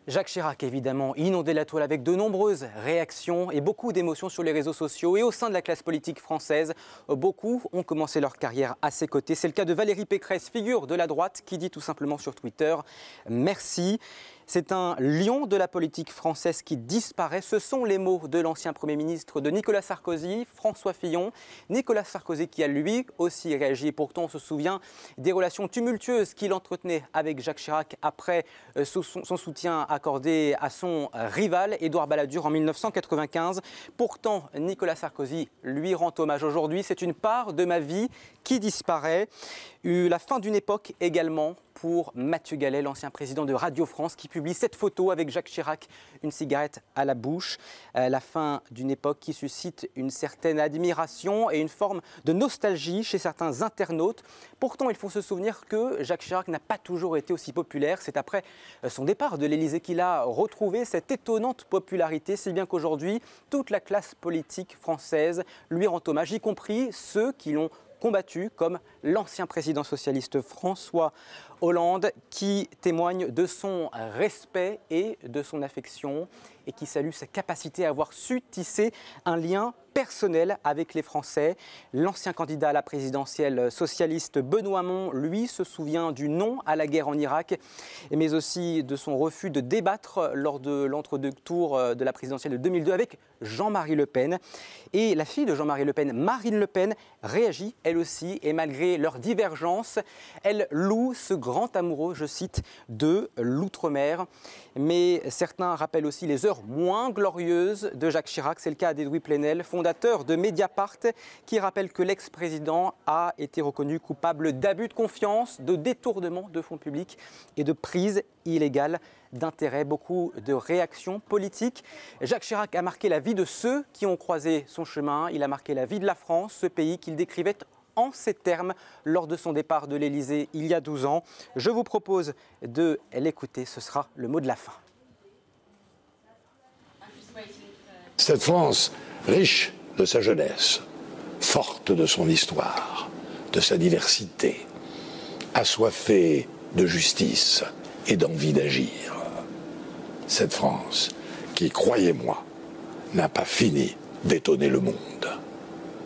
Jacques Chirac, évidemment, inondé la toile avec de nombreuses réactions et beaucoup d'émotions sur les réseaux sociaux et au sein de la classe politique française. Beaucoup ont commencé leur carrière à ses côtés. C'est le cas de Valérie Pécresse, figure de la droite, qui dit tout simplement sur Twitter « Merci ». C'est un lion de la politique française qui disparaît. Ce sont les mots de l'ancien Premier ministre de Nicolas Sarkozy, François Fillon. Nicolas Sarkozy qui a lui aussi réagi. Pourtant, on se souvient des relations tumultueuses qu'il entretenait avec Jacques Chirac après son soutien accordé à son rival, Édouard Balladur, en 1995. Pourtant, Nicolas Sarkozy lui rend hommage aujourd'hui. C'est une part de ma vie qui disparaît. La fin d'une époque également pour Mathieu Gallet, l'ancien président de Radio France, qui publie cette photo avec Jacques Chirac, une cigarette à la bouche. La fin d'une époque qui suscite une certaine admiration et une forme de nostalgie chez certains internautes. Pourtant, il faut se souvenir que Jacques Chirac n'a pas toujours été aussi populaire. C'est après son départ de l'Élysée qu'il a retrouvé cette étonnante popularité, si bien qu'aujourd'hui, toute la classe politique française lui rend hommage, y compris ceux qui l'ont combattu, comme l'ancien président socialiste François Hollande, qui témoigne de son respect et de son affection et qui salue sa capacité à avoir su tisser un lien personnel avec les Français. L'ancien candidat à la présidentielle socialiste Benoît Hamon, lui, se souvient du non à la guerre en Irak, mais aussi de son refus de débattre lors de l'entre-deux tours de la présidentielle de 2002 avec Jean-Marie Le Pen. Et la fille de Jean-Marie Le Pen, Marine Le Pen, réagit elle aussi, et malgré leurs divergences, elle loue ce grand amoureux, je cite, de l'outre-mer. Mais certains rappellent aussi les heures moins glorieuses de Jacques Chirac. C'est le cas d'Edoui Plenel, fondateur de Mediapart, qui rappelle que l'ex-président a été reconnu coupable d'abus de confiance, de détournement de fonds publics et de prise illégale d'intérêt. Beaucoup de réactions politiques. Jacques Chirac a marqué la vie de ceux qui ont croisé son chemin. Il a marqué la vie de la France, ce pays qu'il décrivait en ces termes lors de son départ de l'Élysée il y a 12 ans. Je vous propose de l'écouter, ce sera le mot de la fin. Cette France, riche de sa jeunesse, forte de son histoire, de sa diversité, assoiffée de justice et d'envie d'agir. Cette France qui, croyez-moi, n'a pas fini d'étonner le monde.